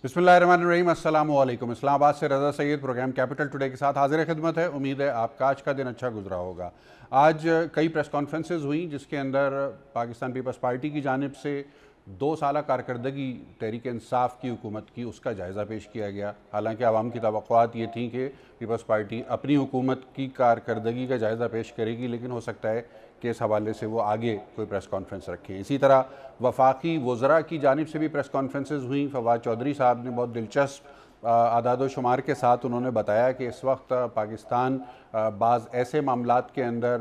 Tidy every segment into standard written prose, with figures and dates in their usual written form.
बिस्मिल्लाहिर्रहमानिर्रहीम, अस्सलामु अलैकुम। इस्लामाबाद से रज़ा सैयद प्रोग्राम कैपिटल टुडे के साथ हाजिर खिदमत है। उम्मीद है आपका आज का दिन अच्छा गुजरा होगा। आज कई प्रेस कॉन्फ्रेंसेज हुई जिसके अंदर पाकिस्तान पीपल्स पार्टी की जानिब से 2 साला कारकर्दगी तहरीक इंसाफ की हुकूमत की उसका जायज़ा पेश किया गया। हालांकि आवाम की तवक्कुआत ये थी कि पीपल्स पार्टी अपनी हुकूमत की कारकर्दगी का जायज़ा पेश करेगी, लेकिन हो सकता है कि इस हवाले से वो आगे कोई प्रेस कॉन्फ्रेंस रखें। इसी तरह वफाकी वज़रा की जानिब से भी प्रेस कॉन्फ्रेंसेज हुई। फवाद चौधरी साहब ने बहुत दिलचस्प आदाद व शुमार के साथ उन्होंने बताया कि इस वक्त पाकिस्तान बाज़ ऐसे मामलात के अंदर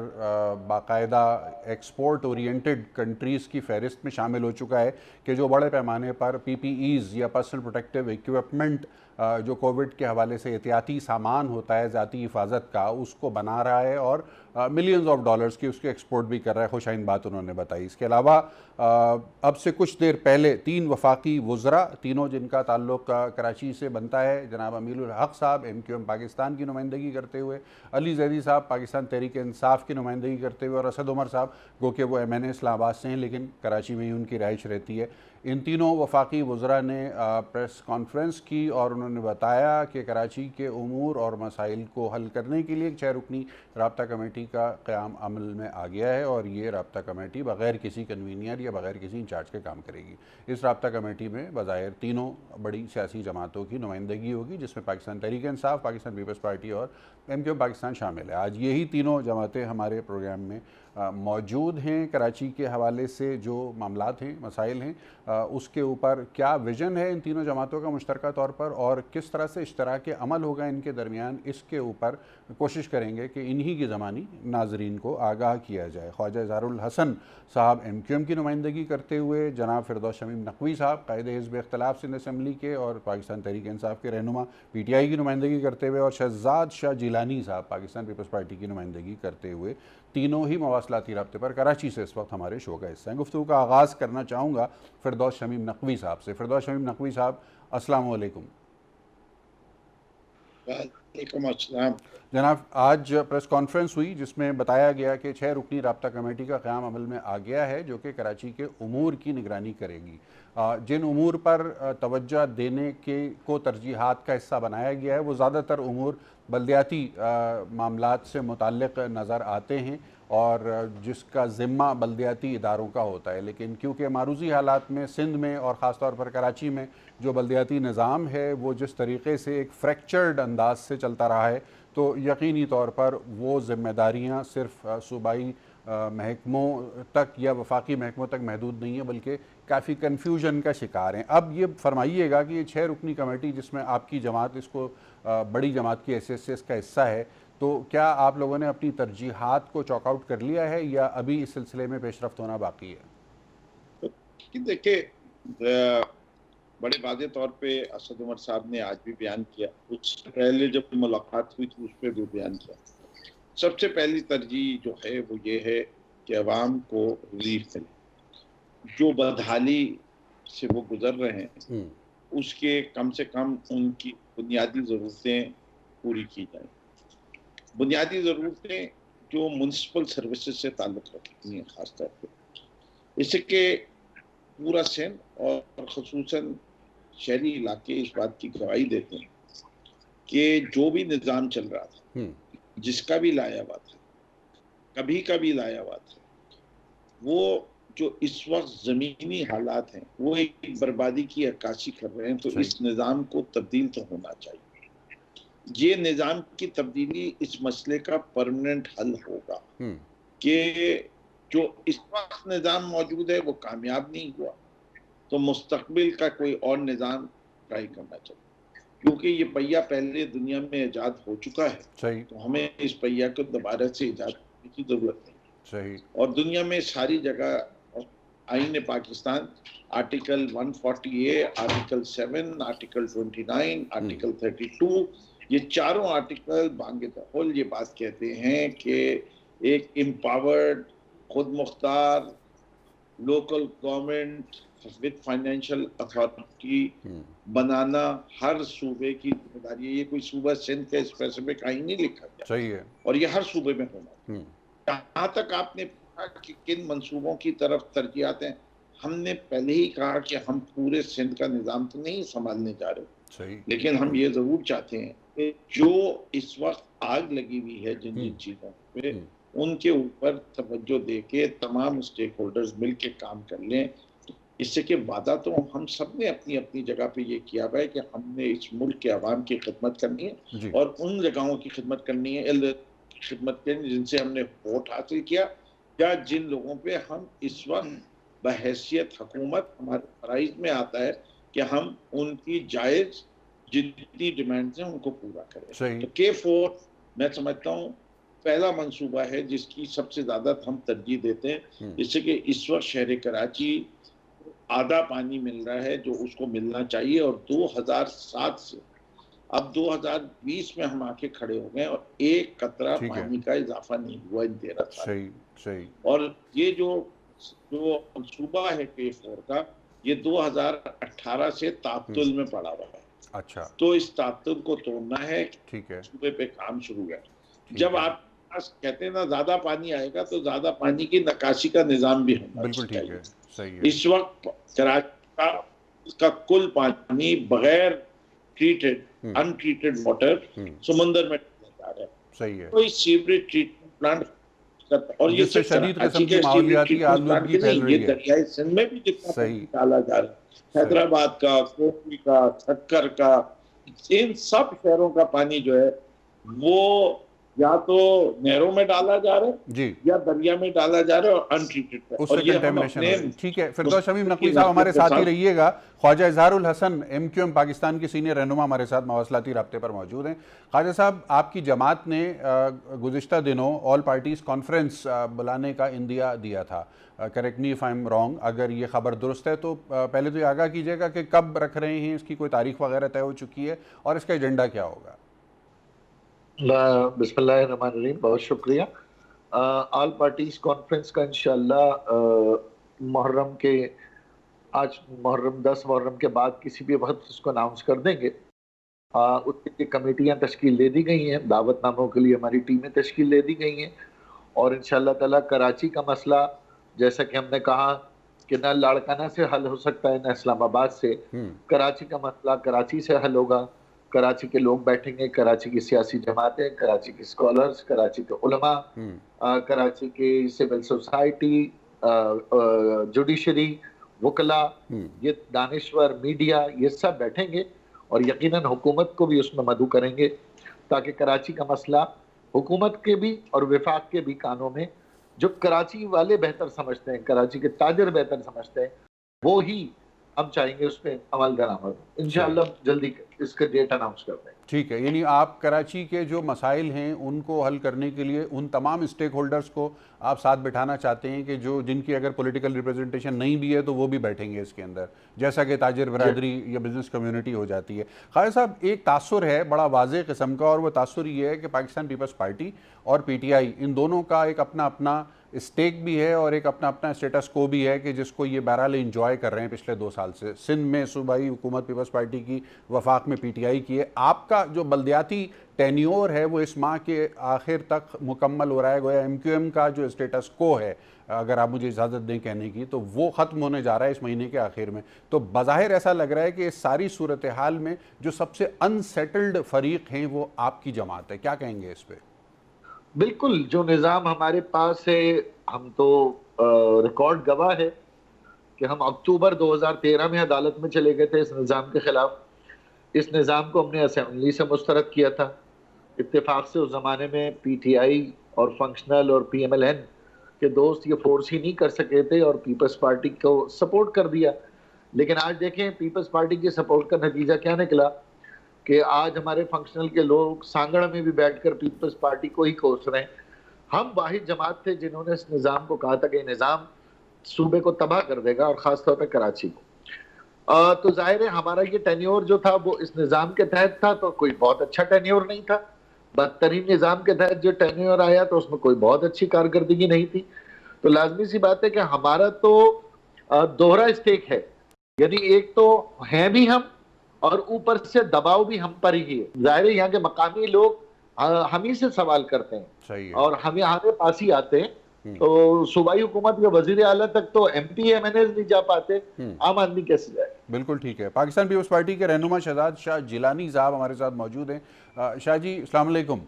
बाकायदा एक्सपोर्ट ओरिएंटेड कंट्रीज़ की फ़हरिस्त में शामिल हो चुका है कि जो बड़े पैमाने पर PPEs या पर्सनल प्रोटेक्टिव इक्विपमेंट जो कोविड के हवाले से एहतियाती सामान होता है ज़ाती हिफाजत का, उसको बना रहा है और मिलियंस ऑफ डॉलर्स की उसके एक्सपोर्ट भी कर रहा है। खुशाइन बात उन्होंने बताई। इसके अलावा अब से कुछ देर पहले 3 वफाकी वज़रा, तीनों जिनका ताल्लुक़ कराची से बनता है, जनाब अमीरुल हक साहब MQM पाकिस्तान की नुमाइंदगी करते हुए, अली जैदी साहब पाकिस्तान तहरीक इंसाफ की नुमाइंदगी करते हुए, और असद उमर साहब गो कि वो MNA इस्लामाबाद से हैं लेकिन कराची में ही उनकी रहाइश रहती है। इन तीनों वफाकी वज़रा ने प्रेस कॉन्फ्रेंस की और उन्होंने बताया कि कराची के उमूर और मसाइल को हल करने के लिए एक 6 रुकनी राब्ता कमेटी का क़याम अमल में आ गया है और ये राब्ता कमेटी बग़ैर किसी कन्वीनियर या बग़ैर किसी इंचार्ज के काम करेगी। इस राब्ता कमेटी में बज़ाहिर तीनों बड़ी सियासी जमातों की नुमाइंदगी होगी, जिसमें पाकिस्तान तहरीक इंसाफ, पाकिस्तान पीपल्स पार्टी और MQM पाकिस्तान शामिल है। आज यही तीनों जमातें हमारे प्रोग्राम में मौजूद हैं। कराची के हवाले से जो मामलात हैं, मसाइल हैं, उसके ऊपर क्या विज़न है इन तीनों जमातों का मुश्तरका तौर पर और किस तरह से इश्तराक अमल होगा इनके दरमियान, इसके ऊपर कोशिश करेंगे कि इन्हीं की ज़मानी नाजरीन को आगाह किया जाए। ख्वाजा इज़हारुल हसन साहब MQM की नुमाइंदगी करते हुए, जनाब फिरदौस शमीम नकवी साहब कायदे हिज़्ब इख्तिलाफ सिंध असम्बली के और पाकिस्तान तहरीक इंसाफ के रहनुमा PTI की नुमाइंदगी करते हुए, और शहजाद शाह जिलानी साहब पाकिस्तान पीपल्स पार्टी की नुमाइंदगी करते हुए, तीनों ही मवासलाती राब्ते पर कराची से इस वक्त हमारे शो का हिस्सा हैं। गुफ्तगू का आगाज़ करना चाहूँगा फिरदौस शमीम नकवी साहब से। फिरदौस शमीम नकवी साहब, अस्सलाम वालेकुम। जनाब, आज प्रेस कॉन्फ्रेंस हुई जिसमें बताया गया कि 6 रुकनी राब्ता कमेटी का क़याम अमल में आ गया है जो कि कराची के उमूर की निगरानी करेगी। जिन उमूर पर तवज्जो देने के को तरजीहात का हिस्सा बनाया गया है वो ज़्यादातर उमूर बल्दियाती मामलात से मुताल्लिक़ नज़र आते हैं और जिसका ज़िम्मा बल्दियाती इदारों का होता है, लेकिन क्योंकि मारूज़ी हालात में सिंध में और ख़ास तौर पर कराची में जो बल्दियाती निज़ाम है वो जिस तरीके से एक फ्रैक्चर्ड अंदाज से चलता रहा है, तो यकीनी तौर पर वो ज़िम्मेदारियाँ सिर्फ सूबाई महकमों तक या वफाकी महकमों तक महदूद नहीं है, बल्कि काफ़ी कन्फ्यूजन का शिकार हैं। अब ये फरमाइएगा कि ये 6 रुकनी कमेटी जिसमें आपकी जमात इसको बड़ी जमात की हैसियत से इसका हिस्सा है, तो क्या आप लोगों ने अपनी तरजीहात को चॉकआउट कर लिया है या अभी इस सिलसिले में पेशरफ्त होना बाकी है? देखिए, बड़े वाज़े तौर पे असद उमर साहब ने आज भी बयान किया, उससे पहले जब मुलाकात हुई थी उस पर भी बयान किया। सबसे पहली तरजीह जो है वो ये है कि अवाम को रिलीफ मिले। जो बदहाली से वो गुजर रहे हैं उसके कम से कम उनकी बुनियादी ज़रूरतें पूरी की जाएं। बुनियादी ज़रूरतें जो म्युनिसिपल सर्विसेज से ताल्लुक़ रखती हैं ख़ास तौर पर, इसके पूरा सिंध और ख़ुसूसन शहरी इलाके इस बात की गवाही देते हैं कि जो भी निज़ाम चल रहा था, जिसका भी लाया हुआ था, कभी का भी लाया हुआ था, वो जो इस वक्त ज़मीनी हालात हैं वो एक बर्बादी की अक्कासी कर रहे हैं, तो इस निज़ाम को तब्दील तो होना चाहिए। ये निज़ाम की तब्दीली इस मसले का परमानेंट हल होगा कि जो इस वक्त निज़ाम मौजूद है वो कामयाब नहीं हुआ, तो मुस्तकबिल का कोई और निज़ाम ट्राई करना चाहिए, क्योंकि ये पहिया पहले दुनिया में ईजाद हो चुका है, तो हमें इस पहिया को दोबारा से ईजाद करने की ज़रूरत नहीं। और दुनिया में सारी जगह आईन Pakistan article 140A, article 7, article 29, article 32, ये चारों आर्टिकल बांगे होल ये बात कहते हैं कि एक एम्पावर्ड, खुद मुख्तार local government with financial authority बनाना हर सूबे की जिम्मेदारी है। ये कोई सूबा सिंध के स्पेसिफिक कहीं नहीं लिखा गया, सही है, और ये हर सूबे में होना। जहाँ तक आपने पूछा कि किन मंसूबों की तरफ तरजीहात हैं, हमने पहले ही कहा कि हम पूरे सिंध का निज़ाम तो नहीं संभालने जा रहे, सही। लेकिन हम ये ज़रूर चाहते हैं कि जो इस वक़्त आग लगी हुई है जिन-जिन चीज़ों पे, उनके ऊपर तवज्जो देके तमाम स्टेक होल्डर्स मिल के काम कर लें। इससे कि वादा तो हम सब ने अपनी-अपनी जगह पे ये किया हुआ है कि हमने इस मुल्क के अवाम की खिदमत करनी है जी। और उन जगहों की खिदमत करनी है खिदमत करनी जिनसे हमने वोट हासिल किया या जिन लोगों पे हम इस वक़्त बहैसियत हुकूमत हमारे फ़राइज़ में आता है कि हम उनकी जायज़ जितनी डिमांड्स हैं उनको पूरा करें। सही। तो K4 मैं समझता हूँ पहला मंसूबा है जिसकी सबसे ज़्यादा हम तरजीह देते हैं, जिससे कि इस वक़्त शहर कराची आधा पानी मिल रहा है जो उसको मिलना चाहिए और 2007 से अब 2020 में हम आके खड़े हो गए और एक कतरा ठीक है। पानी का इजाफा नहीं हुआ इन 13 साल सही, सही। और ये जो मंसूबा है K4 का ये 2018 से तातुल में पड़ा हुआ है। अच्छा, तो इस तातुल को तोड़ना है, ठीक है। सूबे पे काम शुरू है। ठीक जब है। आप पास कहते हैं ना ज़्यादा पानी आएगा तो ज़्यादा पानी की निकासी का निज़ाम भी होना बिल्कुल ठीक चाहिए। है, सही है। इस वक़्त कराची का कुल पानी बगैर ट्रीटेड अनट्रीटेड वाटर समुंदर में जा रहा है। सही है। कोई सीवरेज ट्रीटमेंट प्लांट और ये जिससे सिर्फ शदीद कराची किस्म की के सीवरेज माहौलियाती ट्रीटमेंट प्लांट आलूदगी के फैल नहीं, ये रही है। दरियाई सिंध में भी जितना सही। पानी डाला जा रहा है, हैदराबाद का, कोसी का, खक्कर का, इन सब शहरों का पानी जो है वो या तो नहरों में डाला जा रहा है जी। या दरिया में डाला जा रहा है और अनट्रीटेड है उससे और ये हम कंटेमिनेशन हो अपने रही है। ठीक है, फिरदौस शमीम मुस्तकिल नकवी साहब हमारे के साथ ही रहिएगा। ख्वाजा इजहारुल हसन MQM पाकिस्तान के सीनियर रहनुमा हमारे साथ मवासलाती राब्ते पर मौजूद हैं। ख्वाजा साहब, आपकी जमात ने गुज़िश्ता दिनों ऑल पार्टीज़ कॉन्फ्रेंस बुलाने का इंदिया दिया था। Correct me if I am wrong, अगर ये खबर दुरुस्त है तो पहले तो ये आगाह कीजिएगा कि कब रख रहे हैं, इसकी कोई तारीख वगैरह तय हो चुकी है और इसका एजेंडा क्या होगा? बिस्मिल्लाहिर्रहमानिर्रहीम, बहुत शुक्रिया। ऑल पार्टीज कॉन्फ्रेंस का इंशाअल्लाह मुहर्रम के आज मुहर्रम 10 मुहर्रम के बाद किसी भी वक्त उसको अनाउंस कर देंगे। उसके लिए कमेटियां तश्कील दे दी गई हैं, दावतनामों के लिए हमारी टीमें तश्कील दे दी गई हैं और इंशाअल्लाह ताला कराची का मसला जैसा कि हमने कहा कि न लाड़काना से हल हो सकता है न इस्लामाबाद से। कराची का मसला कराची से हल होगा। कराची के लोग बैठेंगे, कराची की सियासी जमातें, कराची के स्कॉलर्स, कराची के उलमा, कराची की सिविल सोसाइटी, जुडिशरी, वकला, ये दानिश्वर, मीडिया, ये सब बैठेंगे और यकीनन हुकूमत को भी उसमें मदऊ करेंगे ताकि कराची का मसला हुकूमत के भी और विफाक के भी कानों में, जो कराची वाले बेहतर समझते हैं, कराची के ताजर बेहतर समझते हैं, वो ही हम चाहेंगे उस पर अमल दरामद। इंशाअल्लाह जल्दी इसका डेट अनाउंस कर दें। ठीक है, यानी आप कराची के जो मसाइल हैं उनको हल करने के लिए उन तमाम स्टेक होल्डर्स को आप साथ बिठाना चाहते हैं कि जो जिनकी अगर पॉलिटिकल रिप्रेजेंटेशन नहीं भी है तो वो भी बैठेंगे इसके अंदर, जैसा कि ताजिर बरादरी या बिजनेस कम्युनिटी हो जाती है। ख्वाजा साहब, एक तासुर है बड़ा वाज़ेह किस्म का और वो तासुर ये है कि पाकिस्तान पीपल्स पार्टी और PTI इन दोनों का एक अपना अपना स्टेक भी है और एक अपना अपना स्टेटस को भी है कि जिसको ये बहरहाल इंजॉय कर रहे हैं पिछले 2 साल से। सिंध में सूबाई हुकूमत पीपल्स पार्टी की, वफाक में PTI की है। आपका जो बल्दियाती टेन्योर है वो इस माह के आखिर तक मुकम्मल हो रहा है। गोया MQM का जो स्टेटस को है, अगर आप मुझे इजाज़त दें कहने की, तो वो ख़त्म होने जा रहा है इस महीने के आखिर में। तो बज़ाहिर ऐसा लग रहा है कि इस सारी सूरत हाल में जो सबसे अनसेटल्ड फरीक हैं वो आपकी जमात है। क्या कहेंगे इस पर? बिल्कुल, जो निज़ाम हमारे पास है, हम तो रिकॉर्ड गवाह है कि हम अक्टूबर 2013 में अदालत में चले गए थे इस निज़ाम के ख़िलाफ़। इस निज़ाम को हमने असेंबली से मुस्तरद किया था। इत्तेफाक से उस ज़माने में PTI और फंक्शनल और PMLN के दोस्त ये फोर्स ही नहीं कर सके थे और पीपल्स पार्टी को सपोर्ट कर दिया। लेकिन आज देखें पीपल्स पार्टी के सपोर्ट का नतीजा क्या निकला कि आज हमारे फंक्शनल के लोग सांगड़ में भी बैठकर पीपल्स पार्टी को ही कोस रहे हैं। हम वाहिद जमात थे जिन्होंने इस निज़ाम को कहा था कि निज़ाम सूबे को तबाह कर देगा और ख़ास तौर पर कराची को। तो जाहिर है हमारा ये टेन्योर जो था वो इस निज़ाम के तहत था, तो कोई बहुत अच्छा टेन्योर नहीं था। बदतरीन निज़ाम के तहत जो टेन्योर आया तो उसमें कोई बहुत अच्छी कारकर्दगी नहीं थी। तो लाजमी सी बात है कि हमारा तो दोहरा स्टेक है, यानी एक तो हैं भी हम और ऊपर से दबाव भी हम पर ही है। जाहिर है यहाँ के मकामी लोग हम ही से सवाल करते हैं सही है। और हम हमारे पास ही आते हैं तो सूबाई हुकूमत या वजीर आला तक तो MP MNAs नहीं जा पाते, आम आदमी कैसे जाए? बिल्कुल ठीक है। पाकिस्तान पीपल्स पार्टी के रहनुमा शहजाद शाह जिलानी साहब हमारे साथ मौजूद हैं। शाह जी अस्सलाम वालेकुम।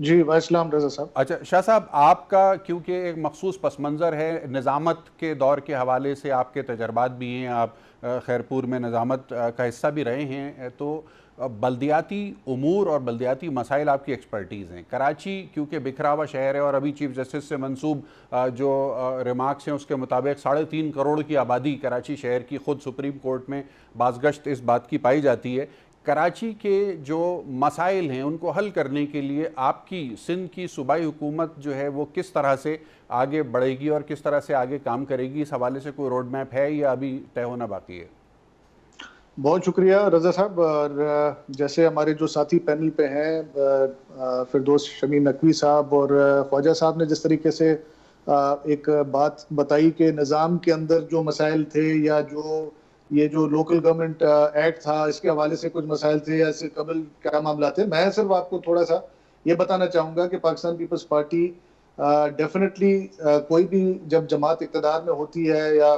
जी वालेकुम रज़ा साहब। अच्छा शाह साहब, आपका क्योंकि एक मखसूस पस मंज़र है, निज़ामत के दौर के हवाले से आपके तजर्बात भी हैं, आप खैरपुर में निज़ामत का हिस्सा भी रहे हैं, तो बल्दियाती उमूर और बल्दियाती मसाइल आपकी एक्सपर्टीज़ हैं। कराची क्योंकि बिखरा हुआ शहर है और अभी चीफ जस्टिस से मंसूब जो रिमार्क्स हैं उसके मुताबिक 3.5 करोड़ की आबादी कराची शहर की, ख़ुद सुप्रीम कोर्ट में बाज़गश्त इस बात की पाई जाती है। कराची के जो मसाइल हैं उनको हल करने के लिए आपकी सिंध की सूबाई हुकूमत जो है वो किस तरह से आगे बढ़ेगी और किस तरह से आगे काम करेगी, इस हवाले से कोई रोड मैप है या अभी तय होना बाकी है? बहुत शुक्रिया रज़ा साहब। और जैसे हमारे जो साथी पैनल पे हैं फिरदौस शमीम नकवी साहब और ख्वाजा साहब ने जिस तरीके से एक बात बताई कि निज़ाम के अंदर जो मसाइल थे या जो ये जो लोकल गवर्नमेंट एक्ट था इसके हवाले से कुछ मसाइल थे या इससे कबल क्या मामला थे, मैं सिर्फ आपको थोड़ा सा ये बताना चाहूँगा कि पाकिस्तान पीपल्स पार्टी डेफिनेटली कोई भी जब जमात इक़्तिदार में होती है या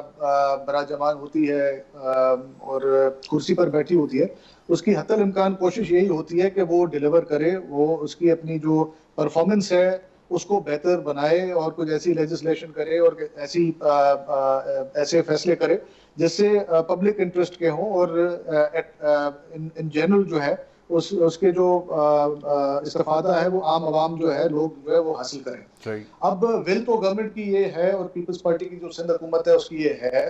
बराजमान होती है और कुर्सी पर बैठी होती है, उसकी हत्तल इम्कान कोशिश यही होती है कि वो डिलीवर करे, वो उसकी अपनी जो परफॉर्मेंस है उसको बेहतर बनाए और कुछ ऐसी लेजिस्लेशन करे और ऐसे फैसले करे जिससे पब्लिक इंटरेस्ट के हों और इन जनरल जो है उसके जो इस्तेफादा है वो आम आवाम जो है, लोग जो है वो हासिल करें। अब विल तो गवर्नमेंट की ये है और पीपल्स पार्टी की जो सिंध हुकूमत है उसकी ये है,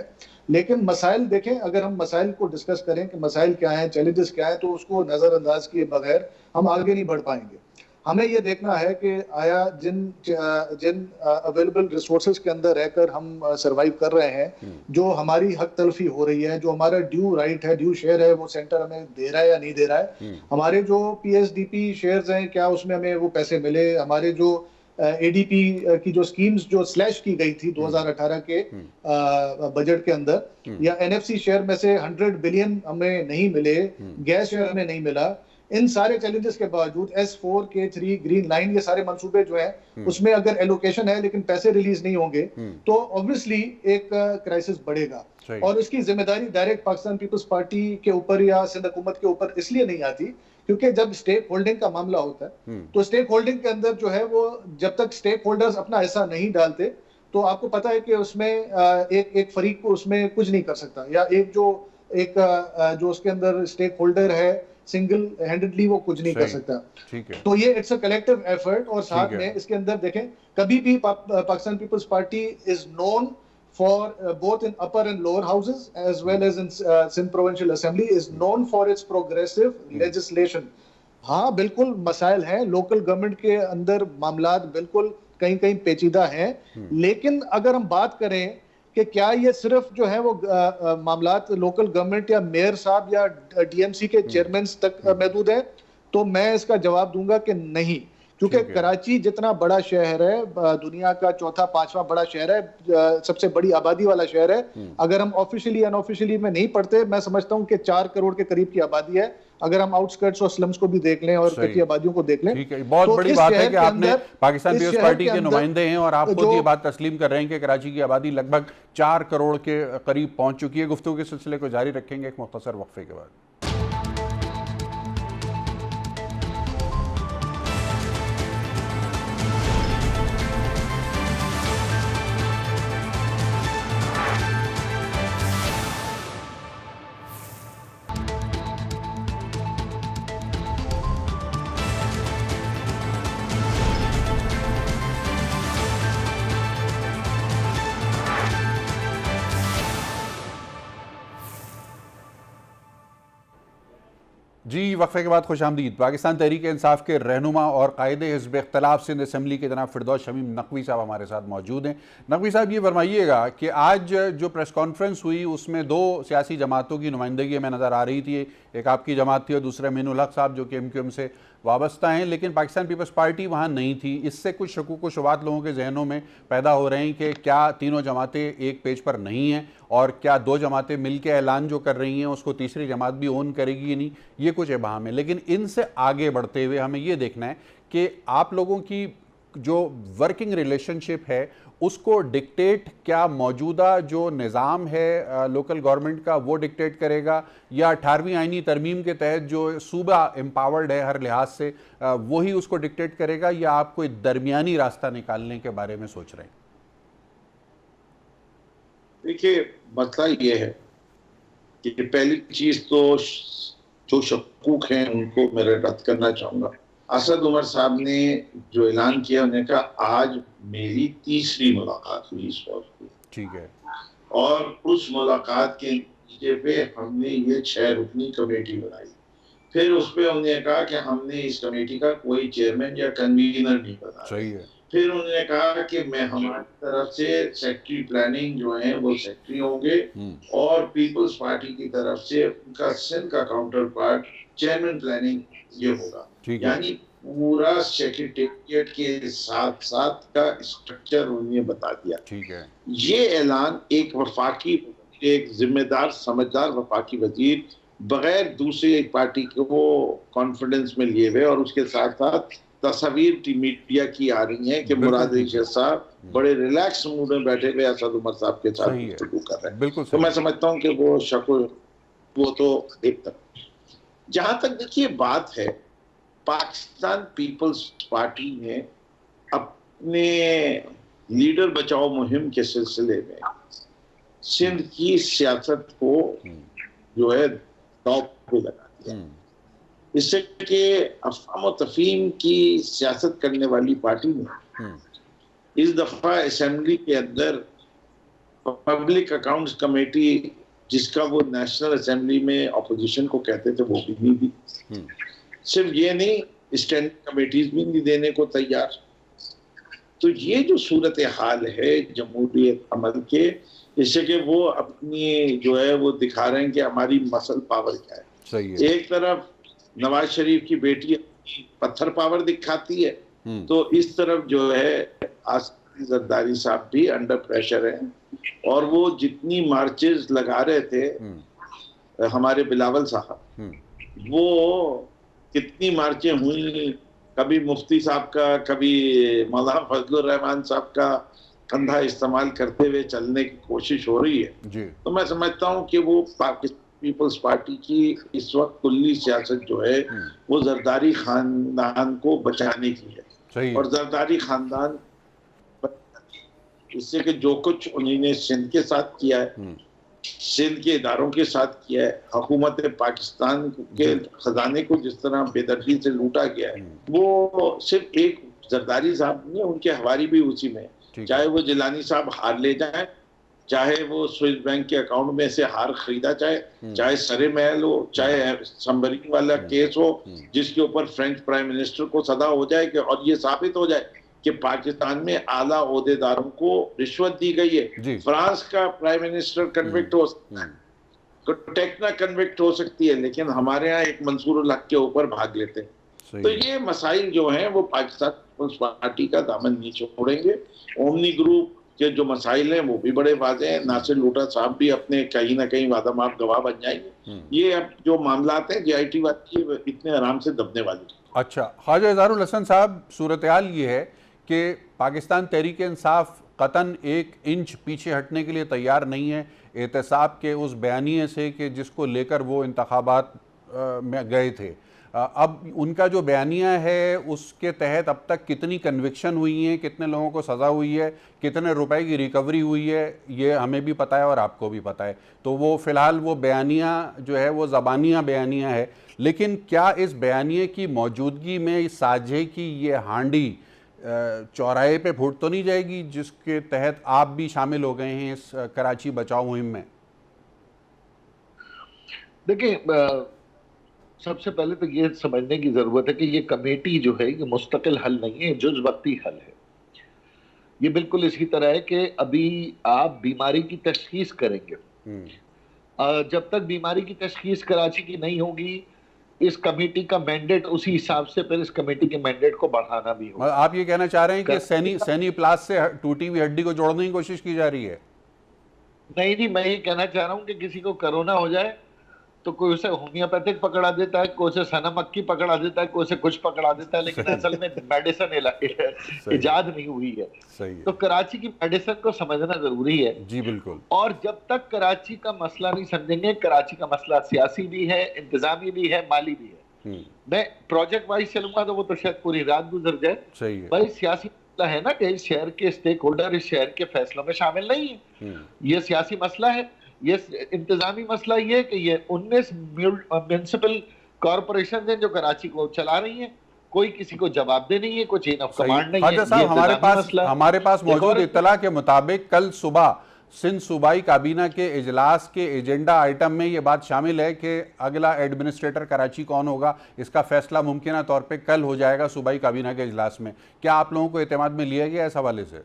लेकिन मसाइल देखें, अगर हम मसाइल को डिस्कस करें कि मसाइल क्या हैं, चैलेंजेस क्या हैं, तो उसको नज़रअंदाज किए बगैर हम आगे नहीं बढ़ पाएंगे। हमें ये देखना है कि आया जिन अवेलेबल रिसोर्सेज के अंदर रहकर हम सरवाइव कर रहे हैं, जो हमारी हक तलफी हो रही है, जो हमारा ड्यू राइट है, ड्यू शेयर है, वो सेंटर हमें दे रहा है या नहीं दे रहा है, हमारे जो PSDP शेयर्स हैं क्या उसमें हमें वो पैसे मिले, हमारे जो ADP की जो स्कीम्स जो स्लैश की गई थी 2018 के बजट के अंदर, या NFC शेयर में से 100 बिलियन हमें नहीं मिले, गैस शेयर हमें नहीं मिला, इन सारे चैलेंजेस के बावजूद S4 K3 ग्रीन लाइन ये सारे मंसूबे जो हैं उसमें अगर एलोकेशन है लेकिन पैसे रिलीज नहीं होंगे तो ऑब्वियसली एक क्राइसिस बढ़ेगा और उसकी जिम्मेदारी डायरेक्ट पाकिस्तान पीपल्स पार्टी के ऊपर या सिंध हुकूमत के ऊपर इसलिए नहीं आती क्योंकि जब स्टेक होल्डिंग का मामला होता है तो स्टेक होल्डिंग के अंदर जो है वो जब तक स्टेक होल्डर्स अपना हिस्सा नहीं डालते तो आपको पता है कि उसमें एक फरीक को उसमें कुछ नहीं कर सकता, या जो उसके अंदर स्टेक होल्डर है सिंगल हैंडेडली वो कुछ नहीं कर सकता। ठीक है। तो ये इट्स अ कलेक्टिव एफर्ट और साथ में इसके अंदर देखें कभी भी Pakistan Peoples Party is known for both in upper and lower houses as well as in Sindh Provincial Assembly is known for its progressive legislation। हाँ बिल्कुल मसाइल हैं, लोकल गवर्नमेंट के अंदर मामलात बिल्कुल कहीं कहीं पेचीदा हैं, लेकिन अगर हम बात करें कि क्या ये सिर्फ जो है वो मामलात लोकल गवर्नमेंट या मेयर साहब या DMC के चेयरमैन तक महदूद है, तो मैं इसका जवाब दूंगा कि नहीं, क्योंकि कराची जितना बड़ा शहर है, दुनिया का चौथा पांचवा बड़ा शहर है, सबसे बड़ी आबादी वाला शहर है, अगर हम ऑफिशियली अनऑफिशियली में नहीं पढ़ते, मैं समझता हूं कि 4 करोड़ के करीब की आबादी है, अगर हम आउटस्कर्ट्स और स्लम्स को भी देख लें और कच्ची आबादियों को देख लें। ठीक है, बहुत बड़ी बात है कि आपने पाकिस्तान पीपल्स पार्टी के नुमाइंदे हैं और आप खुद ये बात तस्लीम कर रहे हैं कि कराची की आबादी लगभग 4 करोड़ के करीब पहुंच चुकी है। गुफ्तगू के सिलसिले को जारी रखेंगे एक मुख्तसर वक्फे के बाद। जी वक्फे के बाद खुश आमदीद। पाकिस्तान तहरीक इंसाफ के रहनुमा और कायद हिज़्ब इख्तिलाफ सिंध असम्बली के जनाब फिरदौस शमीम नकवी साहब हमारे साथ मौजूद हैं। नकवी साहब ये फरमाइएगा कि आज जो प्रेस कॉन्फ्रेंस हुई उसमें 2 सियासी जमातों की नुमाइंदगी में नज़र आ रही थी, एक आपकी जमात थी और दूसरे मीनुल हक साहब जो कि MQM से वाबस्ता हैं, लेकिन पाकिस्तान पीपल्स पार्टी वहाँ नहीं थी। इससे कुछ शकूक व शुबात लोगों के जहनों में पैदा हो रहे हैं कि क्या तीनों जमातें एक पेज पर नहीं हैं और क्या 2 जमातें मिल के ऐलान जो कर रही हैं उसको तीसरी जमात भी ओन करेगी या नहीं, ये कुछ इबाहम है। लेकिन इनसे आगे बढ़ते हुए हमें ये देखना है कि आप लोगों की जो वर्किंग रिलेशनशिप है उसको डिक्टेट क्या मौजूदा जो निज़ाम है लोकल गवर्नमेंट का वो डिक्टेट करेगा, या 18वीं आईनी तरमीम के तहत जो सूबा एम्पावर्ड है हर लिहाज से वो ही उसको डिक्टेट करेगा, या आप कोई दरमियानी रास्ता निकालने के बारे में सोच रहे हैं? देखिए, मसला ये है कि पहली चीज तो जो शकूक हैं उनको मैं रद्द करना चाहूंगा। असद उमर साहब ने जो ऐलान किया, उन्होंने कहा आज मेरी तीसरी मुलाकात हुई इस वक्त की, ठीक है, और उस मुलाकात के नतीजे पे हमने ये 6 रुकनी कमेटी बनाई। फिर उस पे उन्होंने कहा कि हमने इस कमेटी का कोई चेयरमैन या कन्वीनर नहीं बनाया। सही है। फिर उन्होंने कहा कि मैं हमारी तरफ से सेक्रेटरी प्लानिंग जो है वो सेक्रेटरी होंगे, और पीपल्स पार्टी की तरफ से उनका सिंध का काउंटर पार्ट चेयरमैन प्लानिंग ये होगा। यानी पूरा सेक्रेटेरिएट के साथ साथ का स्ट्रक्चर उन्होंने बता दिया। ठीक है। ये ऐलान एक वफाकी, एक जिम्मेदार समझदार वफाकी वजीर बगैर दूसरी एक पार्टी को कॉन्फिडेंस में लिए हुए, और उसके साथ साथ तस्वीर मीडिया की आ रही है कि मुराद अली शेख साहब बड़े रिलैक्स मूड में बैठे हुए असद उमर साहब के साथ गुफ्तगू कर रहे हैं। बिल्कुल। तो मैं समझता हूँ कि वो वो तो एक तरफ। जहां तक देखिए बात है, पाकिस्तान पीपल्स पार्टी ने अपने लीडर बचाओ मुहिम के सिलसिले में सिंध की सियासत को जो है दांव पे लगा दिया। इससे कि अफ़वाह तफ़हीम की सियासत करने वाली पार्टी ने इस दफा असेंबली के अंदर पब्लिक अकाउंट्स कमेटी, जिसका वो नेशनल असेंबली में अपोजिशन को कहते थे, वो भी नहीं दी। सिर्फ ये नहीं, स्टैंडिंग कमेटीज भी नहीं देने को तैयार। तो ये जो सूरत हाल है जमहूरियत अमल के, इससे कि वो अपनी जो है वो दिखा रहे हैं कि हमारी मसल पावर क्या है। सही है। एक तरफ नवाज शरीफ की बेटी पत्थर पावर दिखाती है, तो इस तरफ जो है आसिफ जरदारी साहब भी अंडर प्रेशर हैं, और वो जितनी मार्चेस लगा रहे थे हमारे बिलावल साहब, वो कितनी मार्चें हुई, कभी मुफ्ती साहब का, कभी मौलाना फजलुर रहमान साहब का कंधा इस्तेमाल करते हुए चलने की कोशिश हो रही है जी। तो मैं समझता हूँ कि वो पाकिस्तान पीपल्स पार्टी की इस वक्त कुल्ली सियासत जो है वो जरदारी खानदान को बचाने की है। सही है। और जरदारी खानदान इससे कि जो कुछ उन्होंने सिंध के साथ किया है, सिंध के इदारों के साथ किया है, हुकूमत पाकिस्तान के खजाने को जिस तरह बेदर्दी से लूटा गया है, वो सिर्फ एक जरदारी साहब नहीं, उनके हवारी भी उसी में, चाहे वो जिलानी साहब हार ले जाए, चाहे वो स्विस बैंक के अकाउंट में से हार खरीदा जाए, चाहे सरे महल हो, चाहे संबरिंग वाला केस हो जिसके ऊपर फ्रेंच प्राइम मिनिस्टर को सदा हो जाए कि, और ये साबित हो जाए कि पाकिस्तान में आला ओहदेदारों को रिश्वत दी गई है। फ्रांस का प्राइम मिनिस्टर कन्विक्ट हो सकता है, टेक्ना कन्विक्ट हो सकती है, लेकिन हमारे यहाँ एक मंसूरुल हक के ऊपर भाग लेते हैं। तो ये मसाइल जो हैं वो पाकिस्तान पीपल्स पार्टी का दामन नहीं छोड़ेंगे। ओमनी ग्रुप के जो मसाइल हैं वो भी बड़े वाज़ेह हैं। नासिर लूटा साहब भी अपने कहीं ना कहीं वादा माफ गवाह बन जाएंगे। ये अब जो मामलात हैं JIT वाली इतने आराम से दबने वाले। अच्छा, ख्वाजा इज़हारुल हसन साहब, सूरत हाल ये है कि पाकिस्तान तहरीक इंसाफ कतन 1 इंच पीछे हटने के लिए तैयार नहीं है एहतसाब के उस बयानिए से कि जिसको लेकर वो इंतखाबात में गए थे। अब उनका जो बयानिया है उसके तहत अब तक कितनी कन्विक्शन हुई हैं, कितने लोगों को सज़ा हुई है, कितने रुपए की रिकवरी हुई है, ये हमें भी पता है और आपको भी पता है। तो वो फ़िलहाल वो बयानिया जो है वो ज़बानिया बयानिया है, लेकिन क्या इस बयानिए की मौजूदगी में इस साझे की ये हांडी चौराहे पे फूट तो नहीं जाएगी, जिसके तहत आप भी शामिल हो गए हैं इस कराची बचाओ मुहिम में? देखिए, सबसे पहले तो ये समझने की जरूरत है कि ये कमेटी जो है ये मुस्तकिल हल नहीं है, जुज़ वक्ती हल है। ये बिल्कुल इसी तरह है कि अभी आप बीमारी की तशखीस करेंगे, जब तक बीमारी की तशखीस कराची की नहीं होगी, इस कमेटी का मैंडेट उसी हिसाब से फिर इस कमेटी के मैंडेट को बढ़ाना भी होगा। आप ये कहना चाह रहे हैं कि सैनी प्लास से टूटी हुई हड्डी को जोड़ने की कोशिश की जा रही है? नहीं जी, मैं ये कहना चाह रहा हूँ कि किसी को कोरोना हो जाए तो कोई उसे होम्योपैथिक पकड़ा देता है, कोई उसे सना मक्खी पकड़ा देता है, कोई उसे कुछ पकड़ा देता है, लेकिन असल में मेडिसिन इजाद नहीं हुई है। सही है। तो कराची की मेडिसिन को समझना जरूरी है। जी बिल्कुल। और जब तक कराची का मसला नहीं समझेंगे, कराची का मसला सियासी भी है, इंतजामी भी है, माली भी है। मैं प्रोजेक्ट वाइज चलूंगा तो वो तो शायद पूरी रात गुजर जाए। सही है। भाई सियासी मसला है ना कि इस शहर के स्टेक होल्डर इस शहर के फैसलों में शामिल नहीं है, ये सियासी मसला है। ये इंतजामी मसला ये है कि ये 19 म्युनिसिपल कॉरपोरेशन हैं जो कराची को चला रही हैं, कोई किसी को जवाबदेह नहीं है, कोई चेन ऑफ कमांड नहीं है। साहब हमारे पास मौजूद इत्तला के मुताबिक कल सुबह सिंध सूबाई काबीना के इजलास के एजेंडा आइटम में ये बात शामिल है कि अगला एडमिनिस्ट्रेटर कराची कौन होगा, इसका फैसला मुमकिन तौर पे कल हो जाएगा सूबाई काबीना के इजलास में। क्या आप लोगों को एतमाद में लिया गया इस हवाले से?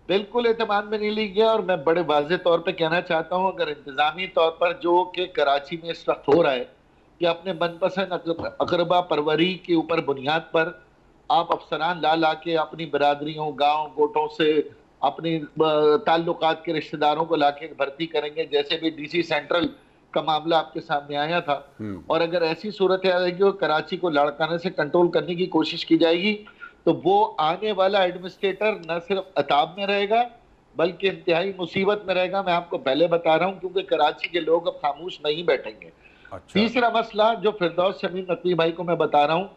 बिल्कुल एतमाद में नहीं ली गया, और मैं बड़े वाज़ेह तौर पे कहना चाहता हूं, अगर इंतजामी तौर पर जो कि कराची में इस वक्त हो रहा है कि अपने मनपसंद अकरबा परवरी के ऊपर बुनियाद पर आप अफसरान ला ला के अपनी बरादरियों, गांव गोटों से अपनी ताल्लुकात के रिश्तेदारों को लाके भर्ती करेंगे, जैसे भी डीसी सेंट्रल का मामला आपके सामने आया था। और अगर ऐसी सूरत आएगी और कराची को लड़काने से कंट्रोल करने की कोशिश की जाएगी, तो वो आने वाला एडमिनिस्ट्रेटर न सिर्फ अताब में रहेगा बल्कि इंतहाई मुसीबत में रहेगा। मैं आपको पहले बता रहा हूं, क्योंकि कराची के लोग अब खामोश नहीं बैठेंगे। अच्छा। तीसरा मसला जो फिरदौस शमीम नकवी भाई को मैं बता रहा हूं,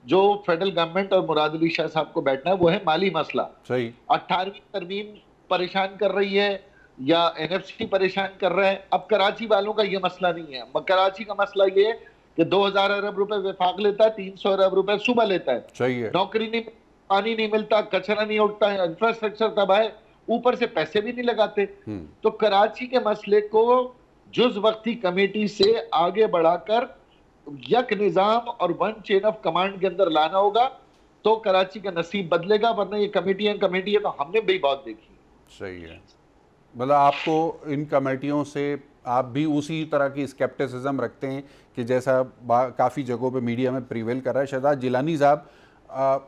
जो फेडरल गवर्नमेंट और मुराद अली शाह साहब को बैठना है, वो है माली मसला। सही। 18वीं तरमीम परेशान कर रही है या एनएफसी परेशान कर रहा है। अब कराची वालों का ये मसला नहीं है, कराची का मसला ये है कि 2000 अरब रुपए विफाक लेता है, 300 अरब रुपए सुबह लेता है। सही है। नौकरी नहीं, पानी नहीं मिलता, कचरा नहीं उठता है, इंफ्रास्ट्रक्चर तबाह है, ऊपर से पैसे भी नहीं लगाते। तो कराची के मसले को जुज वक्ती कमेटी से आगे बढ़ाकर यक निजाम और वन चेन ऑफ कमांड के अंदर लाना होगा, तो कराची का नसीब बदलेगा। वरना ये कमेटियां है तो हमने भी बहुत देखी। सही है। मतलब आपको इन कमेटियों से आप भी उसी तरह की स्केप्टिसिज्म रखते हैं कि जैसा काफ़ी जगहों पे मीडिया में प्रिवेल कर रहा है। शहजाद जिलानी साहब,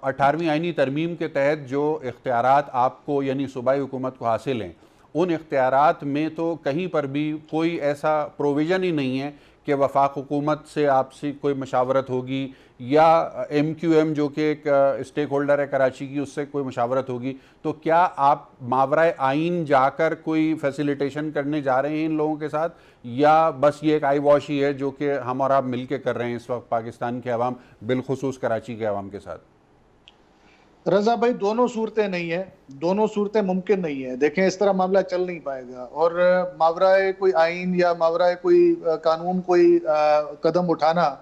18वीं आईनी तरमीम के तहत जो इख्तियारात आपको यानी सूबाई हुकूमत को हासिल हैं, उन इख्तियारात में तो कहीं पर भी कोई ऐसा प्रोविज़न ही नहीं है कि वफाक हुकूमत से आपसे कोई मशावरत होगी या MQM जो कि एक स्टेक होल्डर है कराची की, उससे कोई मशावरत होगी। तो क्या आप मावराए आइन जाकर कोई फैसिलिटेशन करने जा रहे हैं इन लोगों के साथ, या बस ये एक आई वॉश ही है जो कि हम और आप मिल के कर रहे हैं इस वक्त पाकिस्तान के अवाम, बिलखुसूस कराची के अवाम के साथ? रजा भाई, दोनों सूरतें नहीं है, दोनों सूरतें मुमकिन नहीं है। देखें, इस तरह मामला चल नहीं पाएगा। और मावराए कोई आइन या मावराए कोई कानून कोई कदम उठाना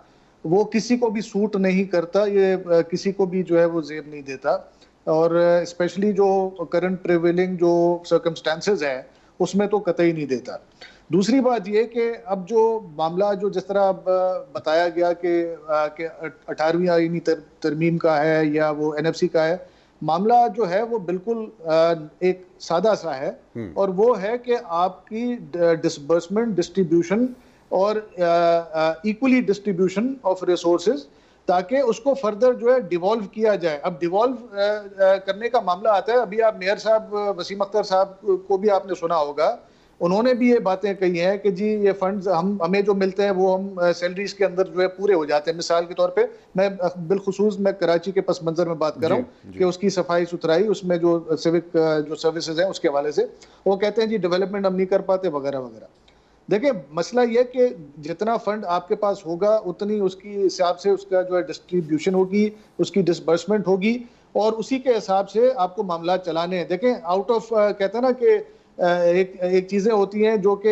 वो किसी को भी सूट नहीं करता, ये किसी को भी जो है वो जेब नहीं देता। और स्पेशली जो करंट प्रिवेलिंग जो सर्कमस्टेंसेस हैं उसमें तो कतई नहीं देता। दूसरी बात ये कि अब जो मामला जो जिस तरह बताया गया कि 18वीं आईनी तरमीम का है या वो NFC का है, मामला जो है वो बिल्कुल एक सादा सा है। और वो है कि आपकी डिसबर्समेंट, डिस्ट्रीब्यूशन और इक्वली डिस्ट्रीब्यूशन ऑफ रिसोर्सेज, ताकि उसको फर्दर जो है डिवॉल्व किया जाए। अब डिवॉल्व करने का मामला आता है, अभी आप मेयर साहब वसीम अख्तर साहब को भी आपने सुना होगा, उन्होंने भी ये बातें कही हैं कि जी ये फंड्स हमें जो मिलते हैं वो हम सैलरीज के अंदर जो है पूरे हो जाते हैं। मिसाल के तौर पे मैं बिलखुसूस मैं कराची के पस मंजर में बात कर रहा हूँ कि उसकी सफाई सुथराई, उसमें जो सिविक जो सर्विसेज हैं उसके हवाले से वो कहते हैं जी डेवलपमेंट हम नहीं कर पाते वगैरह वगैरह। देखिए, मसला ये कि जितना फंड आपके पास होगा उतनी उसकी हिसाब से उसका जो है डिस्ट्रीब्यूशन होगी, उसकी डिसबर्समेंट होगी, और उसी के हिसाब से आपको मामला चलाने हैं। देखें, आउट ऑफ कहते हैं ना कि एक चीज़ें होती हैं जो कि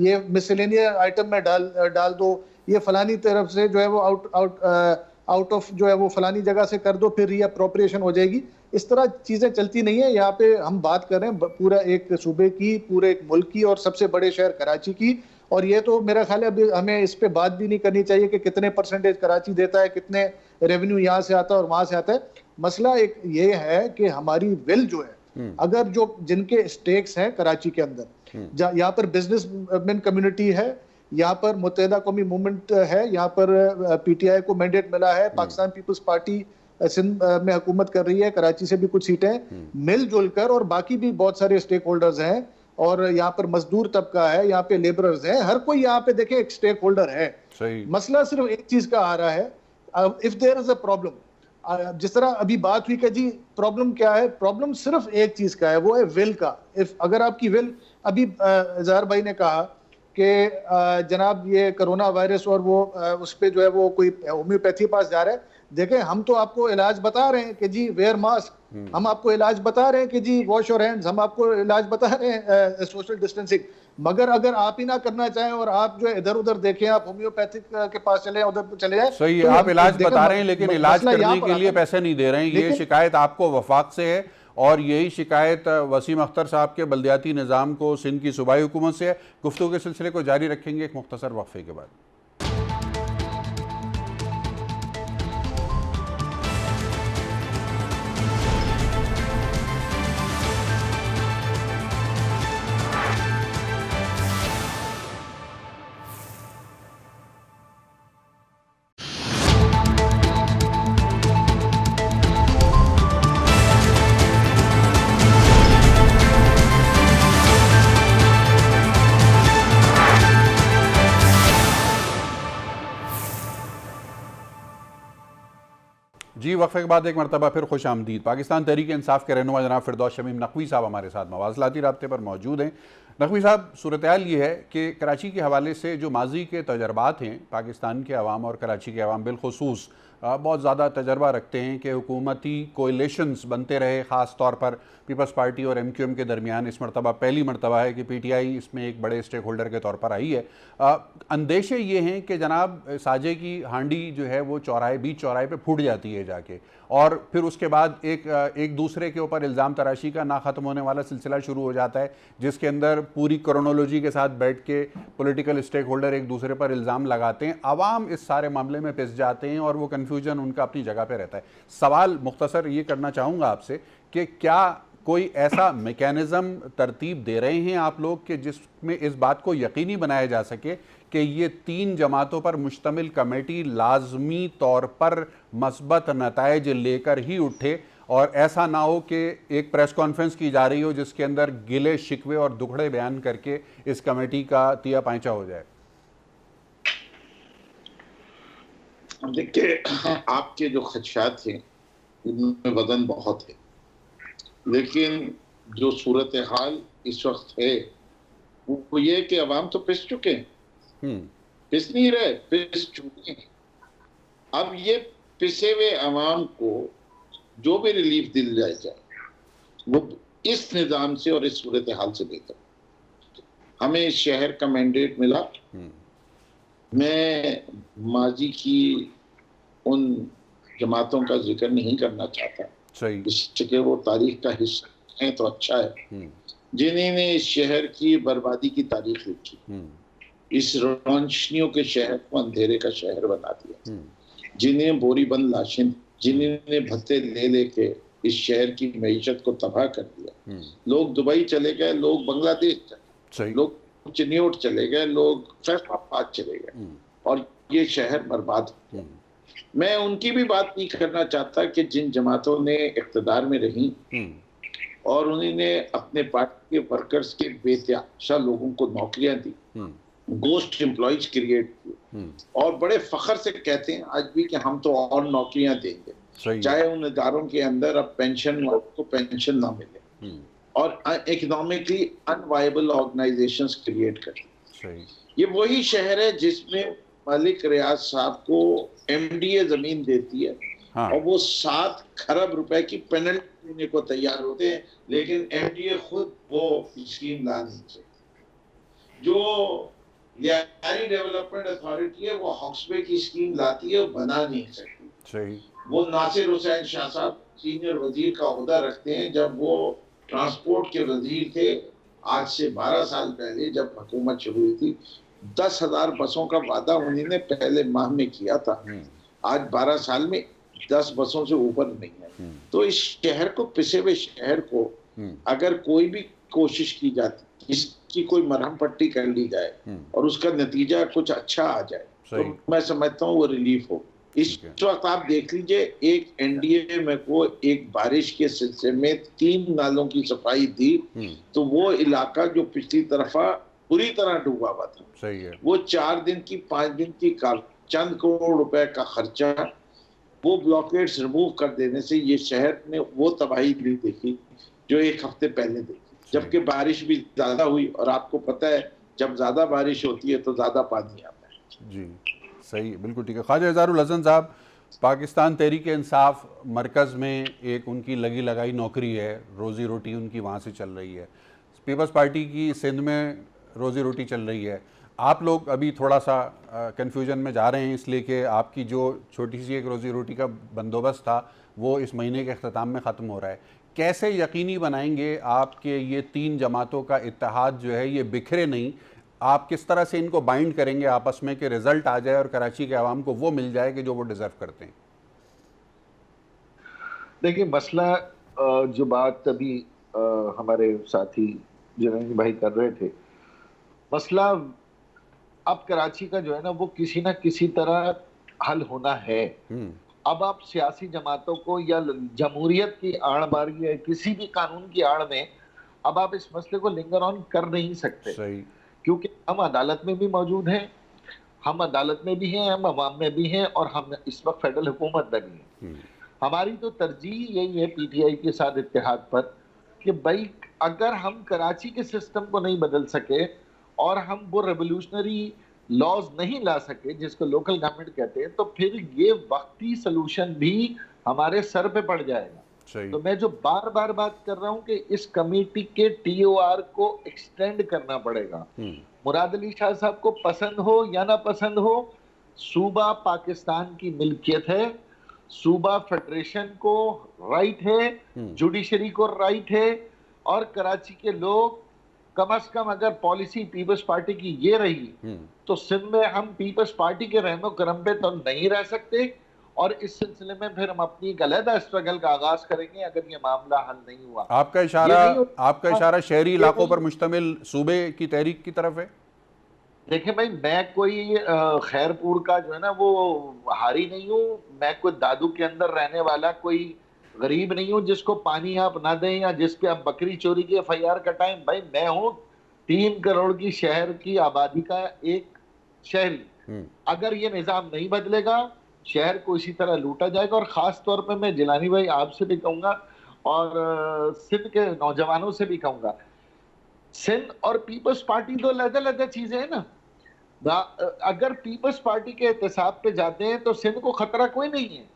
ये मिसलेनियस आइटम में डाल दो, ये फलानी तरफ से जो है वो आउट ऑफ जो है वो फलानी जगह से कर दो, फिर ये अप्रोप्रिएशन हो जाएगी। इस तरह चीज़ें चलती नहीं है। यहाँ पे हम बात कर रहे हैं पूरा एक सूबे की, पूरे एक मुल्क की, और सबसे बड़े शहर कराची की। और ये तो मेरा ख्याल है अभी हमें इस पे बात भी नहीं करनी चाहिए कि कितने परसेंटेज कराची देता है, कितने रेवेन्यू यहाँ से आता है और वहाँ से आता है। मसला एक ये है कि हमारी विल जो है, अगर जो जिनके स्टेक्स हैं कराची के अंदर, यहाँ पर बिजनेसमैन कम्युनिटी है, यहाँ पर मुत्तहिदा कौमी मूवमेंट है, यहाँ पर PTI को मैंडेट मिला है, पाकिस्तान पीपल्स पार्टी सिंध में हुकूमत कर रही है, कराची से भी कुछ सीटें मिलजुल कर, और बाकी भी बहुत सारे स्टेक होल्डर्स हैं, और यहाँ पर मजदूर तबका है, यहाँ पे लेबरर्स है, हर कोई यहाँ पे देखें एक स्टेक होल्डर है। सही। मसला सिर्फ एक चीज का आ रहा है, if there is a problem, जिस तरह अभी बात हुई कि जी प्रॉब्लम क्या है, प्रॉब्लम सिर्फ एक चीज का है, वो है विल का। इफ अगर आपकी विल, अभी इजहार भाई ने कहा कि जनाब ये कोरोना वायरस और वो उस पे जो है वो कोई होम्योपैथी पास जा रहा है, देखें हम तो आपको इलाज बता रहे हैं कि जी वेयर मास्क, हम आपको इलाज बता रहे हैं कि जी वॉश योर हैंड्स, हम आपको इलाज बता रहे हैं सोशल डिस्टेंसिंग, मगर अगर आप ही ना करना चाहें और आप जो है इधर उधर देखें, आप होम्योपैथिक के पास चले उधर चले जाए। सही, तो आप इलाज बता रहे हैं लेकिन इलाज मसला यहाँ करने पर के लिए आता है। पैसे नहीं दे रहे हैं। ये शिकायत आपको वफाक से है और यही शिकायत वसीम अख्तर साहब के बल्दियाती निज़ाम को सिंध की सूबाई हुकूमत से है। गुफ्तगू के सिलसिले को जारी रखेंगे एक मुख्तसर वक्फे के बाद। जी, वक्फे के बाद एक मरतबा फिर खुश आमदीद। पाकिस्तान तहरीक इंसाफ के रहनुमा जनाब फिरदौस शमीम नकवी साहब हमारे साथ मवासलाती राब्ते पर मौजूद हैं। नकवी साहब, सूरत हाल ये है कि कराची के हवाले से जो माजी के तजर्बात हैं, पाकिस्तान के अवाम और कराची के अवाम बिलखुसूस बहुत ज़्यादा तजर्बा रखते हैं कि हुकूमती कोएलिशंस बनते रहे, ख़ास तौर पर पीपल्स पार्टी और MQM के दरमियान। इस मरतबा पहली मरतबा है कि PTI इसमें एक बड़े स्टेक होल्डर के तौर पर आई है। अंदेशे ये हैं कि जनाब साजे की हांडी जो है वो बीच चौराहे पे फूट जाती है जाके, और फिर उसके बाद एक दूसरे के ऊपर इल्ज़ाम तराशी का ना ख़त्म होने वाला सिलसिला शुरू हो जाता है, जिसके अंदर पूरी क्रोनोलॉजी के साथ बैठ के पॉलिटिकल स्टेक होल्डर एक दूसरे पर इल्ज़ाम लगाते हैं। अवाम इस सारे मामले में पिस जाते हैं और वो कन्फ्यूजन उनका अपनी जगह पे रहता है। सवाल मुख्तसर ये करना चाहूँगा आपसे कि क्या कोई ऐसा मैकेनिज़्म तरतीब दे रहे हैं आप लोग कि जिसमें इस बात को यकीनी बनाया जा सके कि ये 3 जमातों पर मुश्तमिल कमेटी लाजमी तौर पर मस्बत नताइज लेकर ही उठे, और ऐसा ना हो कि एक प्रेस कॉन्फ्रेंस की जा रही हो जिसके अंदर गिले शिकवे और दुखड़े बयान करके इस कमेटी का तिया पैंचा हो जाए? देखिए, आपके जो खदशात हैं उनमें वजन बहुत है, लेकिन जो सूरत हाल इस वक्त है वो ये कि अवाम तो पिस चुके हैं, पिस नहीं रहे, पिस चुके हैं। अब ये पिसे हुए अवाम को जो भी रिलीफ दिलाया जाए वो इस निज़ाम से और इस सूरत हाल से बेहतर। हमें इस शहर का मैंडेट मिला। मैं माजी की उन जमातों का जिक्र नहीं करना चाहता, इसके वो तारीख का हिस्सा है तो अच्छा है, जिन्होंने इस शहर की बर्बादी की तारीख लिखी, इस रोशनियों के शहर को अंधेरे का शहर बना दिया, जिन्हें बोरी बंद लाशें, जिन्होंने भत्ते ले लेके इस शहर की मईशत को तबाह कर दिया। लोग दुबई चले गए, लोग बांग्लादेश चले गए, लोग चिन्योट चले गए, लोग फैसलाबाद चले गए और ये शहर बर्बाद हो गया। मैं उनकी भी बात नहीं करना चाहता कि जिन जमातों ने इख्तिदार में रही और उन्होंने अपने पार्टी के वर्कर्स के बेतहाशा लोगों को नौकरियां दी, गोस्ट एम्प्लॉयज क्रिएट किए और बड़े फख्र से कहते हैं आज भी कि हम तो और नौकरियां देंगे, चाहे उन इदारों के अंदर अब पेंशन को पेंशन ना मिले और इकोनॉमिकली अनवायबल ऑर्गेनाइजेशंस क्रिएट कर। ये वही शहर है जिसमें मलिक रियाज साहब को MDA जमीन देती है और वो 7 खरब रुपए की पेनल्टी देने को तैयार होते हैं, लेकिन MDA खुद वो स्कीम ला नहीं सकती। जो लियारी डेवलपमेंट अथॉरिटी है वो हॉक्सबे की स्कीम लाती है, बना नहीं सकती। वो नासिर हुसैन शाह साहब सीनियर वजीर का ओहदा रखते हैं, जब वो ट्रांसपोर्ट के वजीर थे आज से 12 साल पहले जब हुकूमत शुरू हुई थी। 10,000 बसों का वादा उन्होंने पहले माह में किया था, आज 12 साल में 10 बसों से ऊपर नहीं है। तो इस शहर को, पिसे हुए शहर को अगर कोई भी कोशिश की जाती, इसकी कोई मरहम पट्टी कर ली जाए और उसका नतीजा कुछ अच्छा आ जाए तो मैं समझता हूँ वो रिलीफ हो। इस वक्त आप देख लीजिए, एक एनडीए में को एक बारिश के सिलसिले में 3 नालों की सफाई दी, तो वो इलाका जो पिछली तरफा पूरी तरह डूबा हुआ था, सही है, वो 4 दिन की 5 दिन की चंद करोड़ रुपए का खर्चा, वो ब्लॉकेड्स रिमूव कर देने से ये शहर ने वो तबाही नहीं देखी जो एक हफ्ते पहले देखी, जबकि बारिश भी ज्यादा हुई। और आपको पता है जब ज्यादा बारिश होती है तो ज्यादा पानी आता है। जी सही, बिल्कुल ठीक है। ख्वाजा इज़हारुल हसन साहब, पाकिस्तान तहरीक इंसाफ मरकज़ में एक उनकी लगी लगाई नौकरी है, रोज़ी रोटी उनकी वहाँ से चल रही है। पीपल्स पार्टी की सिंध में रोज़ी रोटी चल रही है। आप लोग अभी थोड़ा सा कन्फ्यूजन में जा रहे हैं, इसलिए कि आपकी जो छोटी सी एक रोज़ी रोटी का बंदोबस्त था वो इस महीने के अख्ताम में ख़त्म हो रहा है। कैसे यकीनी बनाएंगे आपके ये 3 जमातों का इत्तेहाद जो है ये बिखरे नहीं? आप किस तरह से इनको बाइंड करेंगे आपस में कि रिजल्ट आ जाए और कराची के आवाम को वो मिल जाए कि जो वो डिज़र्व करते हैं? देखिए, मसला जो बात अभी हमारे साथी जनरल भाई कर रहे थे, मसला अब कराची का जो है ना वो किसी ना किसी तरह हल होना है। अब आप सियासी जमातों को या जमहूरियत की आड़ मारी या किसी भी कानून की आड़ में अब आप इस मसले को लिंगर ऑन कर नहीं सकते। सही, क्योंकि हम अदालत में भी मौजूद हैं, हम अदालत में भी हैं, हम अवाम में भी हैं, और हम इस वक्त फेडरल हुकूमत में भी हैं। हमारी तो तरजीह यही है पीटीआई के साथ इत्तेहाद पर कि भाई अगर हम कराची के सिस्टम को नहीं बदल सके और हम वो रेवोल्यूशनरी लॉज नहीं ला सके जिसको लोकल गवर्नमेंट कहते हैं, तो फिर ये वक्ती सलूशन भी हमारे सर पे पड़ जाएगा। सही। तो मैं जो बार बार बात कर रहा हूं कि इस कमेटी के टीओआर को एक्सटेंड करना पड़ेगा। मुराद अली शाह साहब को पसंद हो या ना पसंद हो, सूबा पाकिस्तान की मिल्कियत है, सूबा फेडरेशन को राइट है, जुडिशरी को राइट है, और कराची के लोग कम से कम अगर पॉलिसी पीपल्स पार्टी की ये रही तो सिंध में हम पीपल्स पार्टी के रहमो करम पे तो नहीं रह सकते, और इस सिलसिले में फिर हम अपनी एक अलग स्ट्रगल का आगाज करेंगे अगर ये मामला हल नहीं हुआ। आपका इशारा शहरी इलाकों पर मुश्तमिल सूबे की तहरीक की तरफ है। देखिए भाई, मैं कोई खैरपुर का जो है ना वो हारी नहीं हूँ, मैं कोई दादू के अंदर रहने वाला कोई गरीब नहीं हूँ जिसको पानी आप ना दें या जिस पे आप बकरी चोरी की एफआईआर कटाएं। भाई मैं हूँ 3 करोड़ की शहर की आबादी का एक शहरी। अगर ये निजाम नहीं बदलेगा शहर को इसी तरह लूटा जाएगा। और खास तौर पे मैं जिलानी भाई आपसे भी कहूंगा और सिंध के नौजवानों से भी कहूंगा, सिंध और पीपल्स पार्टी दो अलग-अलग चीजें हैं ना। अगर पीपल्स पार्टी के एहतसाब पे जाते हैं तो सिंध को खतरा कोई नहीं है,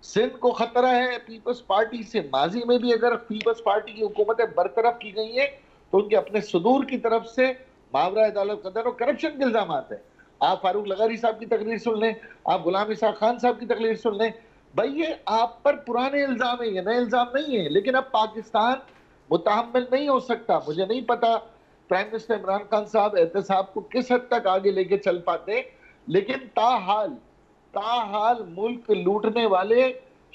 सिंध को खतरा है पीपल्स पार्टी से। माजी में भी अगर पीपल्स पार्टी की हुकूमतें बरतरफ की गई हैं तो उनके अपने सुदूर की तरफ से मावरा अदालत कदर और करप्शन के इल्जाम हैं। आप फारूक लगारी साहब की तकरीर सुन लें, आप गुलाम इसाक खान साहब की तकरीर सुन लें, भाई ये आप पर पुराने इल्जाम है, ये नए इल्जाम नहीं है। लेकिन अब पाकिस्तान मुतहम्मिल नहीं हो सकता। मुझे नहीं पता प्राइम मिनिस्टर इमरान खान साहब एहतसाब को किस हद तक आगे लेके चल पाते, लेकिन ताहाल मुल्क लूटने वाले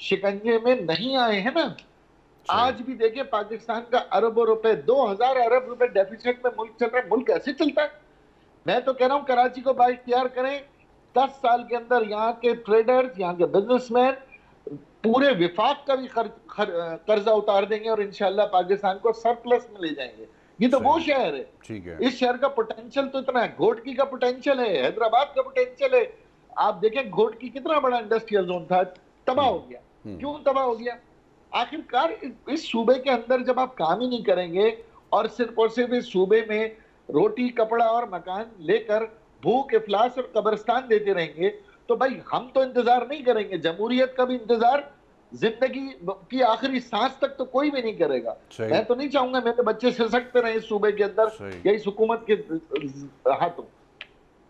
शिकंजे में नहीं आए हैं ना। आज भी देखिए पाकिस्तान का अरबों रुपए, 2000 अरब रुपए डेफिसिट में मुल्क चल रहा है। मुल्क ऐसे चलता है? मैं तो कह रहा हूं कराची को बाइख्तियार करें, 10 साल के अंदर यहाँ के ट्रेडर्स, यहाँ के बिजनेसमैन पूरे विफाक का भी कर्जा उतार देंगे और इंशाल्लाह पाकिस्तान को सरप्लस में ले जाएंगे। ये तो वो शहर है। ठीक है, इस शहर का पोटेंशियल तो इतना है, घोटकी का पोटेंशियल है, हैदराबाद का पोटेंशियल है। आप देखें घोटकी कितना बड़ा इंडस्ट्रियल जोन था, तबाह हो गया। क्यों तबाह हो गया? आखिरकार इस सूबे के अंदर जब आप काम ही नहीं करेंगे और सिर्फ इस सूबे में रोटी कपड़ा और मकान लेकर भूख इफलास और कब्रिस्तान देते रहेंगे तो भाई हम तो इंतजार नहीं करेंगे। जमहूरियत का भी इंतजार जिंदगी की आखिरी सांस तक तो कोई भी नहीं करेगा। मैं तो नहीं चाहूंगा मेरे बच्चे सिसकते रहे इस सूबे के अंदर या इस हुकूमत के हाथों।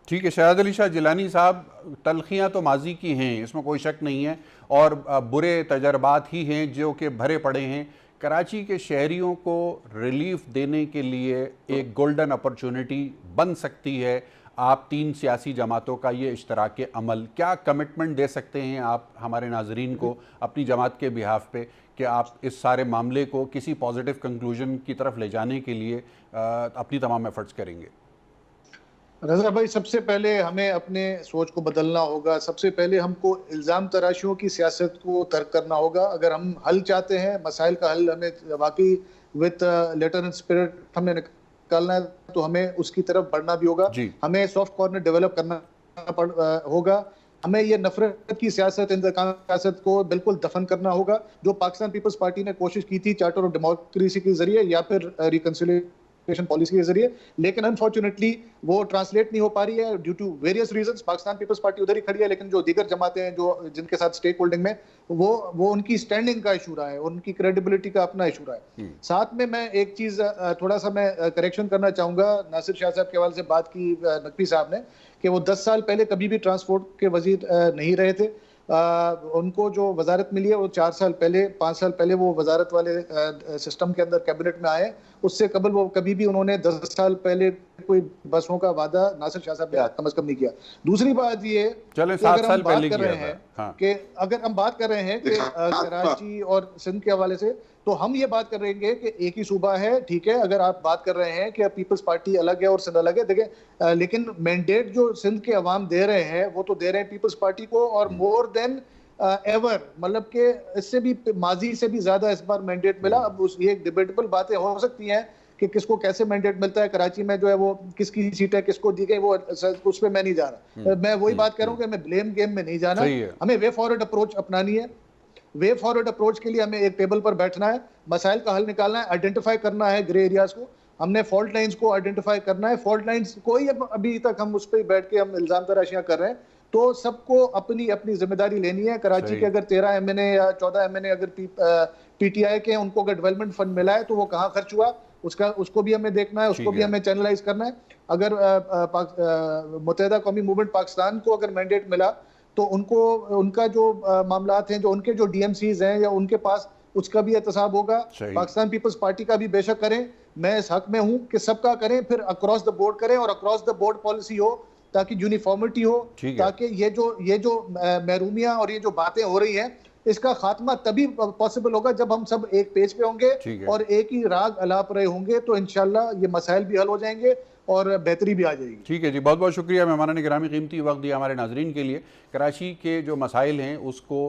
ठीक है, शहाद अली शाह जिलानी साहब, तलखियाँ तो माजी की हैं, इसमें कोई शक नहीं है, और बुरे तजर्बात ही हैं जो कि भरे पड़े हैं। कराची के शहरियों को रिलीफ देने के लिए एक गोल्डन अपॉर्चुनिटी बन सकती है आप 3 सियासी जमातों का ये इश्तराक अमल। क्या कमिटमेंट दे सकते हैं आप हमारे नाजरीन को अपनी जमात के बिहाफ पे कि आप इस सारे मामले को किसी पॉजिटिव कंक्लूजन की तरफ ले जाने के लिए अपनी तमाम एफर्ट्स करेंगे? रजा भाई, सबसे पहले हमें अपने सोच को बदलना होगा। सबसे पहले हमको इल्ज़ाम तराशियों की सियासत को तर्क करना होगा। अगर हम हल चाहते हैं, मसाइल का हल हमें वाकई विद लेटर एंड स्पिरिट हमें निकालना है, तो हमें उसकी तरफ बढ़ना भी होगा। जी। हमें सॉफ्ट कॉर्नर डेवलप करना होगा। हमें ये नफरत की सियासत, इंतकाम की सियासत को बिल्कुल दफन करना होगा, जो पाकिस्तान पीपल्स पार्टी ने कोशिश की थी चार्टर ऑफ डेमोक्रेसी के जरिए या फिर रिकंसिलिएशन पॉलिसी के जरिए, लेकिन अनफॉर्चुनेटली वो ट्रांसलेट नहीं हो पा रही है due to various reasons. Pakistan Peoples Party उधर ही खड़ी है, लेकिन जो दीगर जमातें हैं जो जिनके साथ स्टेक होल्डिंग में, वो उनकी स्टैंडिंग का इशू रहा है, उनकी क्रेडिबिलिटी का अपना इशू रहा है। साथ में मैं एक चीज थोड़ा सा मैं करेक्शन करना चाहूंगा। नासिर शाह साहब के हवाले से बात की नकवी साहब ने कि वो 10 साल पहले कभी भी ट्रांसपोर्ट के वजीर नहीं रहे थे। उनको जो वजारत मिली है वो 4 साल पहले, 5 साल पहले वो वजारत वाले सिस्टम के अंदर कैबिनेट में आए। उससे कबल वो कभी भी उन्होंने 10 साल पहले कोई बसों का वादा नासिर शाह साहब ने कम अज कम नहीं किया। दूसरी बात ये चले कि 7 अगर साल हम बात पहले कर किया रहे था। हैं हाँ। कि अगर हम बात कर रहे हैं कि कराची और सिंध के हवाले से, तो हम ये बात कर रहे हैं कि एक ही सूबा है, ठीक है। अगर आप बात कर रहे हैं कि पीपल्स पार्टी अलग है और सिंध अलग है, देखिए लेकिन मैंडेट जो सिंध के अवाम दे रहे हैं वो तो दे रहे हैं पीपल्स पार्टी को, और मोर देन एवर, मतलब कि इससे भी माजी से भी ज्यादा इस बार मैंडेट मिला। अब ये एक डिबेटेबल बातें हो सकती हैं कि किसको कैसे मैंडेट मिलता है, कराची में जो है वो किसकी सीट है, किसको दी गई, वो उस पर मैं नहीं जा रहा। मैं वही बात कर रहा हूँ कि मैं ब्लेम गेम में नहीं जाना। हमें वे फॉरवर्ड अप्रोच अपनानी है। वे फॉरवर्ड अप्रोच के लिए हमें एक टेबल पर बैठना है, मसाइल का हल निकालना है, आइडेंटिफाई करना है ग्रे एरियाज को, हमने फॉल्ट लाइंस को आइडेंटिफाई करना है। फॉल्ट लाइंस कोई अभी तक हम उस पर बैठ के हम इल्जाम तराशियां कर रहे हैं, तो सबको अपनी अपनी जिम्मेदारी लेनी है। कराची के अगर 13 एमएनए या 14 एमएनए अगर पीटीआई के, उनको अगर डेवलपमेंट फंड मिला है तो वो कहाँ खर्च हुआ, उसको भी हमें देखना है, उसको भी हमें चैनलाइज करना है। अगर मुत्तहिदा कौमी मूवमेंट पाकिस्तान को अगर मैंडेट मिला तो उनको उनका जो मामलात हैं, जो उनके जो डीएमसीज हैं या उनके पास, उसका भी एहतसाब होगा। पाकिस्तान पीपल्स पार्टी का भी बेशक करें, मैं इस हक में हूं कि सबका करें, फिर अक्रॉस द बोर्ड करें और अक्रॉस द बोर्ड पॉलिसी हो ताकि यूनिफॉर्मिटी हो, ताकि ये जो महरूमियां और ये जो बातें हो रही हैं इसका खात्मा तभी पॉसिबल होगा जब हम सब एक पेज पे होंगे और एक ही राग अलाप रहे होंगे, तो इंशाल्लाह ये मसाइल भी हल हो जाएंगे और बेहतरी भी आ जाएगी। ठीक है जी, बहुत बहुत शुक्रिया मेहमान गिरामी, कीमती वक्त दिया हमारे नाजरीन के लिए। कराची के जो मसाइल हैं उसको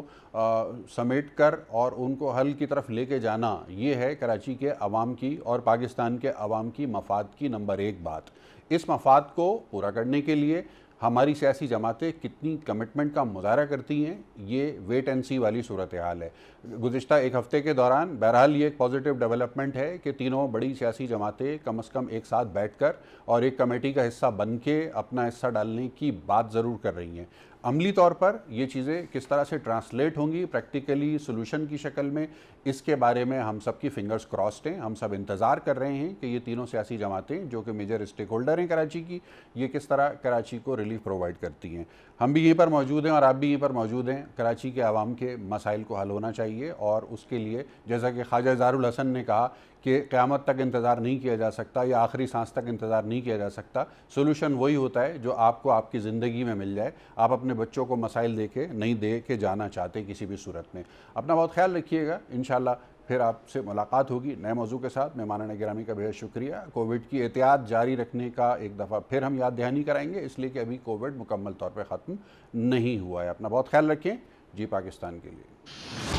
समेट कर और उनको हल की तरफ लेके जाना, ये है कराची के अवाम की और पाकिस्तान के अवाम की मफाद की नंबर 1 बात। इस मफाद को पूरा करने के लिए हमारी सियासी जमातें कितनी कमिटमेंट का मुजाहरा करती हैं, ये वेट एंड सी वाली सूरत हाल है। गुज़िश्ता एक हफ़्ते के दौरान बहरहाल ये एक पॉजिटिव डेवलपमेंट है कि तीनों बड़ी सियासी जमातें कम से कम एक साथ बैठकर और एक कमेटी का हिस्सा बन के अपना हिस्सा डालने की बात ज़रूर कर रही हैं। अमली तौर पर ये चीज़ें किस तरह से ट्रांसलेट होंगी प्रैक्टिकली सोल्यूशन की शक्ल में, इसके बारे में हम सब की फिंगर्स क्रॉस्ड हैं। हम सब इंतज़ार कर रहे हैं कि ये तीनों सियासी जमातें जो कि मेजर स्टेक होल्डर हैं कराची की, ये किस तरह कराची को रिलीफ प्रोवाइड करती हैं। हम भी यहीं पर मौजूद हैं और आप भी यहीं पर मौजूद हैं। कराची के आवाम के मसाइल को हल होना चाहिए और उसके लिए जैसा कि ख्वाजा ज़ारुल हसन ने कहा कि क़यामत तक इंतज़ार नहीं किया जा सकता या आखिरी सांस तक इंतज़ार नहीं किया जा सकता। सोल्यूशन वही होता है जो आपको आपकी ज़िंदगी में मिल जाए। आप अपने बच्चों को मसाइल दे के नहीं दे के जाना चाहते किसी भी सूरत में। अपना बहुत ख्याल रखिएगा। इंशाल्लाह फिर आपसे मुलाकात होगी नए मौजू के साथ। मेहमान गिरामी का बेहद शुक्रिया। कोविड की एहतियात जारी रखने का एक दफ़ा फिर हम याद दहानी कराएंगे, इसलिए कि अभी कोविड मुकम्मल तौर पर ख़त्म नहीं हुआ है। अपना बहुत ख्याल रखें। जी पाकिस्तान के लिए।